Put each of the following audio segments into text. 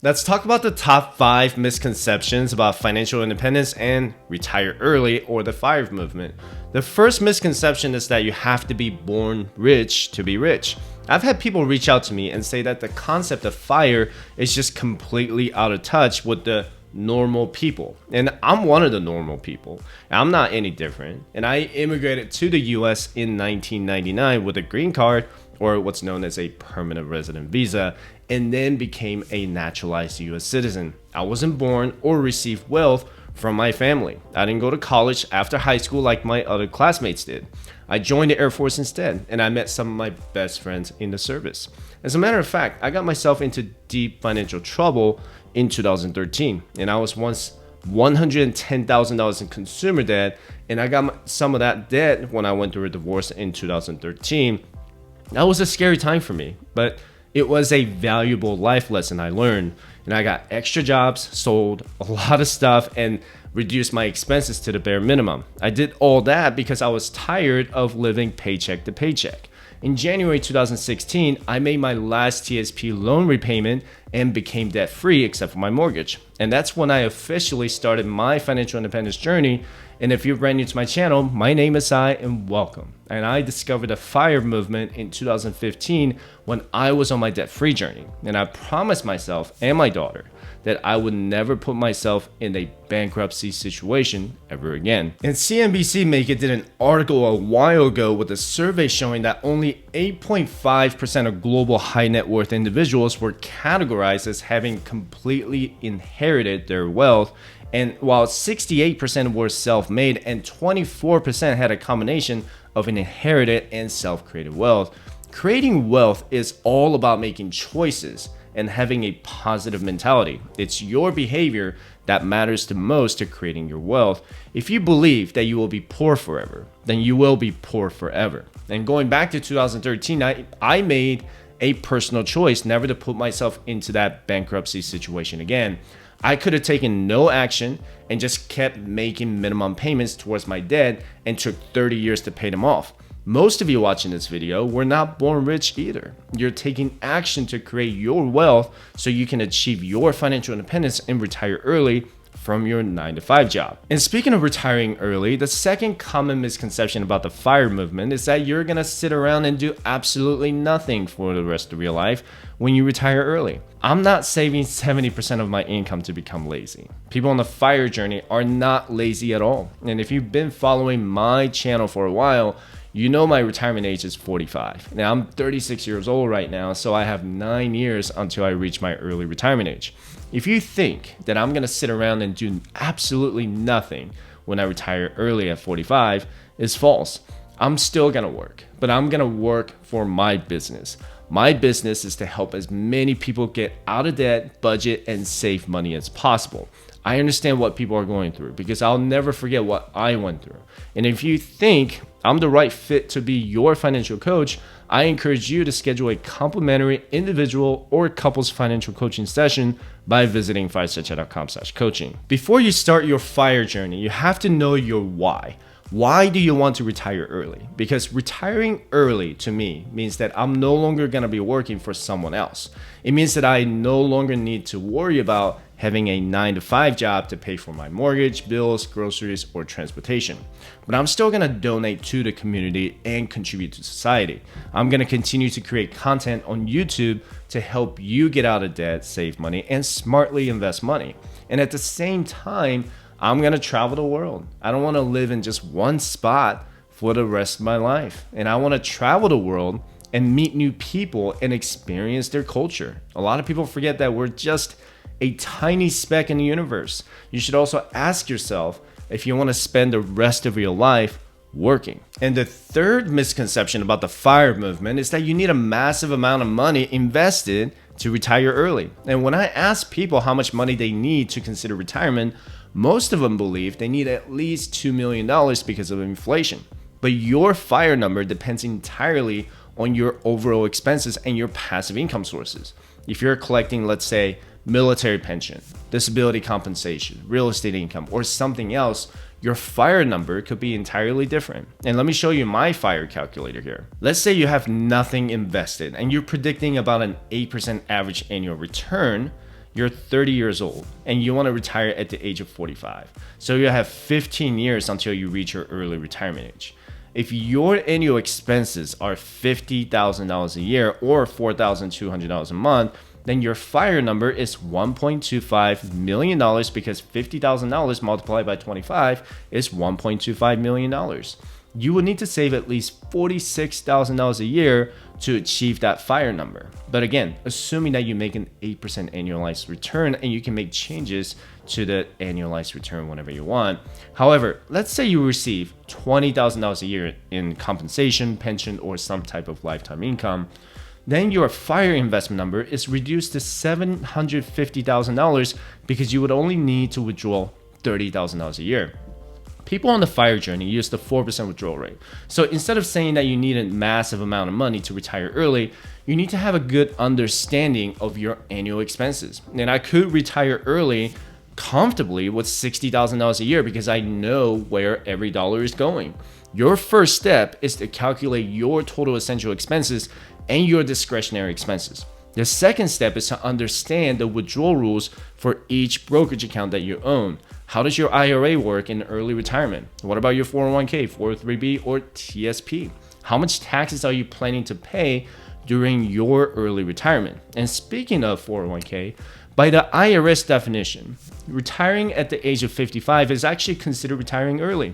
Let's talk about the top 5 misconceptions about financial independence and retire early or the FIRE movement. The first misconception is that you have to be born rich to be rich. I've had people reach out to me and say that the concept of FIRE is just completely out of touch with the normal people. And I'm one of the normal people. I'm not any different. And I immigrated to the US in 1999 with a green card, or what's known as a permanent resident visa, and then became a naturalized US citizen. I wasn't born or received wealth from my family. I didn't go to college after high school like my other classmates did. I joined the Air Force instead, and I met some of my best friends in the service. As a matter of fact, I got myself into deep financial trouble in 2013, and I was once $110,000 in consumer debt, and I got some of that debt when I went through a divorce in 2013. That was a scary time for me, but it was a valuable life lesson I learned, and I got extra jobs, sold a lot of stuff, and reduced my expenses to the bare minimum. I did all that because I was tired of living paycheck to paycheck. In January 2016, I made my last TSP loan repayment and became debt-free except for my mortgage. And that's when I officially started my financial independence journey. And if you're brand new to my channel, my name is Sai and welcome. And I discovered the FIRE movement in 2015 when I was on my debt-free journey. And I promised myself and my daughter that I would never put myself in a bankruptcy situation ever again. And CNBC Make It did an article a while ago with a survey showing that only 8.5% of global high net worth individuals were categorized as having completely inherited their wealth. And while 68% were self-made and 24% had a combination of an inherited and self-created wealth. Creating wealth is all about making choices and having a positive mentality. It's your behavior that matters the most to creating your wealth. If you believe that you will be poor forever, then you will be poor forever. And going back to 2013, I made a personal choice never to put myself into that bankruptcy situation again. I could have taken no action and just kept making minimum payments towards my debt and took 30 years to pay them off. Most of you watching this video were not born rich either. You're taking action to create your wealth so you can achieve your financial independence and retire early from your 9-to-5 job. And speaking of retiring early, the second common misconception about the FIRE movement is that you're gonna sit around and do absolutely nothing for the rest of your life when you retire early. I'm not saving 70% of my income to become lazy. People on the FIRE journey are not lazy at all. And if you've been following my channel for a while, you know my retirement age is 45. Now I'm 36 years old right now, so I have 9 years until I reach my early retirement age. If you think that I'm gonna sit around and do absolutely nothing when I retire early at 45, is false. I'm still gonna work, but I'm gonna work for my business. My business is to help as many people get out of debt, budget, and save money as possible. I understand what people are going through because I'll never forget what I went through. And if you think I'm the right fit to be your financial coach, I encourage you to schedule a complimentary individual or couples financial coaching session by visiting firestepchat.com/coaching. Before you start your FIRE journey, you have to know your why. Why do you want to retire early? Because retiring early to me means that I'm no longer going to be working for someone else. It means that I no longer need to worry about having a 9-to-5 job to pay for my mortgage, bills, groceries, or transportation. But I'm still going to donate to the community and contribute to society. I'm going to continue to create content on YouTube to help you get out of debt, save money, and smartly invest money. And at the same time, I'm gonna travel the world. I don't wanna live in just one spot for the rest of my life. And I wanna travel the world and meet new people and experience their culture. A lot of people forget that we're just a tiny speck in the universe. You should also ask yourself if you wanna spend the rest of your life working. And the third misconception about the FIRE movement is that you need a massive amount of money invested to retire early. And when I ask people how much money they need to consider retirement, most of them believe they need at least $2 million because of inflation. But your FIRE number depends entirely on your overall expenses and your passive income sources. If you're collecting, let's say, military pension, disability compensation, real estate income, or something else, your FIRE number could be entirely different. And let me show you my FIRE calculator here. Let's say you have nothing invested and you're predicting about an 8% average annual return. you're 30 years old and you want to retire at the age of 45. So you have 15 years until you reach your early retirement age. If your annual expenses are $50,000 a year or $4,200 a month, then your FIRE number is $1.25 million because $50,000 multiplied by 25 is $1.25 million. You would need to save at least $46,000 a year to achieve that FIRE number. But again, assuming that you make an 8% annualized return and you can make changes to the annualized return whenever you want. However, let's say you receive $20,000 a year in compensation, pension, or some type of lifetime income. Then your FIRE investment number is reduced to $750,000 because you would only need to withdraw $30,000 a year. People on the FIRE journey use the 4% withdrawal rate. So instead of saying that you need a massive amount of money to retire early, you need to have a good understanding of your annual expenses. And I could retire early comfortably with $60,000 a year because I know where every dollar is going. Your first step is to calculate your total essential expenses and your discretionary expenses. The second step is to understand the withdrawal rules for each brokerage account that you own. How does your IRA work in early retirement? What about your 401k, 403b, or TSP? How much taxes are you planning to pay during your early retirement? And speaking of 401k, by the IRS definition, retiring at the age of 55 is actually considered retiring early.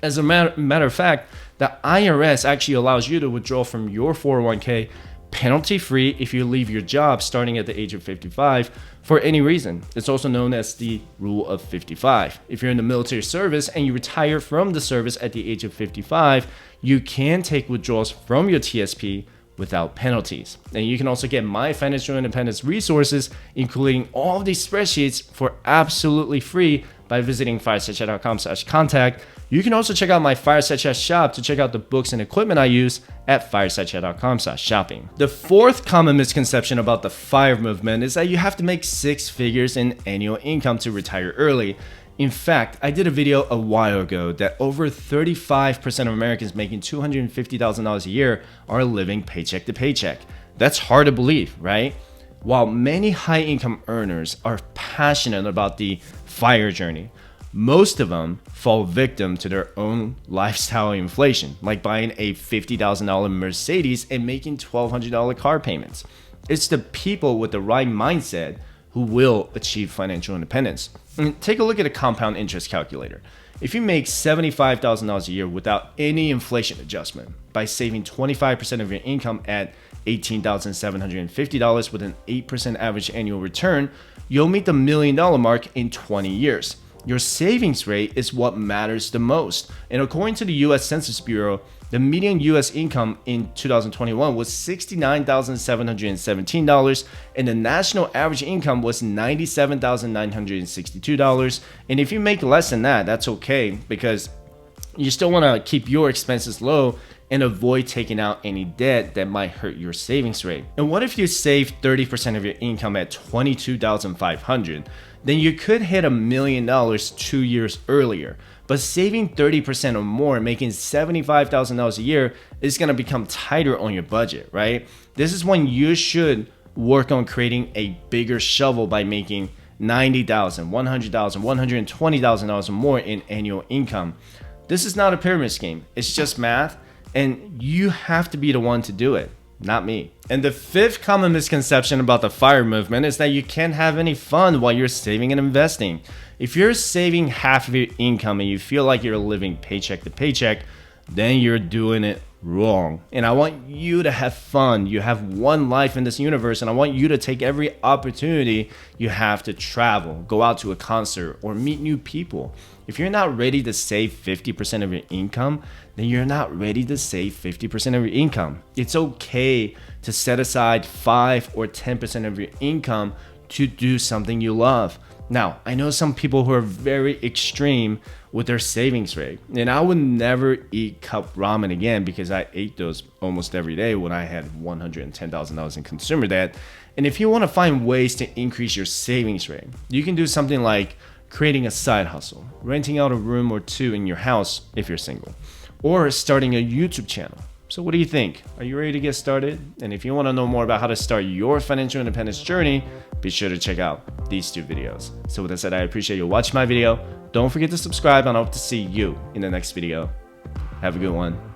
As a matter of fact, the IRS actually allows you to withdraw from your 401k penalty-free if you leave your job starting at the age of 55 for any reason. It's also known as the rule of 55. If you're in the military service and you retire from the service at the age of 55, you can take withdrawals from your TSP without penalties. And you can also get my financial independence resources, including all of these spreadsheets, for absolutely free by visiting firesidechat.com/contact. You can also check out my Fireside Chat shop to check out the books and equipment I use at firesidechat.com/shopping. The fourth common misconception about the FIRE movement is that you have to make 6 figures in annual income to retire early. In fact, I did a video a while ago that over 35% of Americans making $250,000 a year are living paycheck to paycheck. That's hard to believe, right? While many high-income earners are passionate about the FIRE journey, most of them fall victim to their own lifestyle inflation, like buying a $50,000 Mercedes and making $1,200 car payments. It's the people with the right mindset who will achieve financial independence. And take a look at a compound interest calculator. If you make $75,000 a year without any inflation adjustment, by saving 25% of your income at $18,750 with an 8% average annual return, you'll meet the $1 million mark in 20 years. Your savings rate is what matters the most. And according to the US Census Bureau, the median US income in 2021 was $69,717, and the national average income was $97,962. And if you make less than that, that's okay, because you still want to keep your expenses low and avoid taking out any debt that might hurt your savings rate. And what if you save 30% of your income at $22,500? Then you could hit $1 million 2 years earlier. But saving 30% or more, making $75,000 a year, is going to become tighter on your budget, right? This is when you should work on creating a bigger shovel by making $90,000, $100,000, $120,000 or more in annual income. This is not a pyramid scheme. It's just math, and you have to be the one to do it, not me. And the fifth common misconception about the FIRE movement is that you can't have any fun while you're saving and investing. If you're saving half of your income and you feel like you're living paycheck to paycheck, then you're doing it wrong. And I want you to have fun. You have one life in this universe, and I want you to take every opportunity you have to travel, go out to a concert, or meet new people. If you're not ready to save 50% of your income, then you're not ready to save 50% of your income. It's okay to set aside 5 or 10% of your income to do something you love. Now, I know some people who are very extreme with their savings rate, and I would never eat cup ramen again because I ate those almost every day when I had $110,000 in consumer debt. And if you want to find ways to increase your savings rate, you can do something like creating a side hustle, renting out a room or two in your house if you're single, or starting a YouTube channel. So what do you think? Are you ready to get started? And if you want to know more about how to start your financial independence journey, be sure to check out these 2 videos. So with that said, I appreciate you watching my video. Don't forget to subscribe, and I hope to see you in the next video. Have a good one.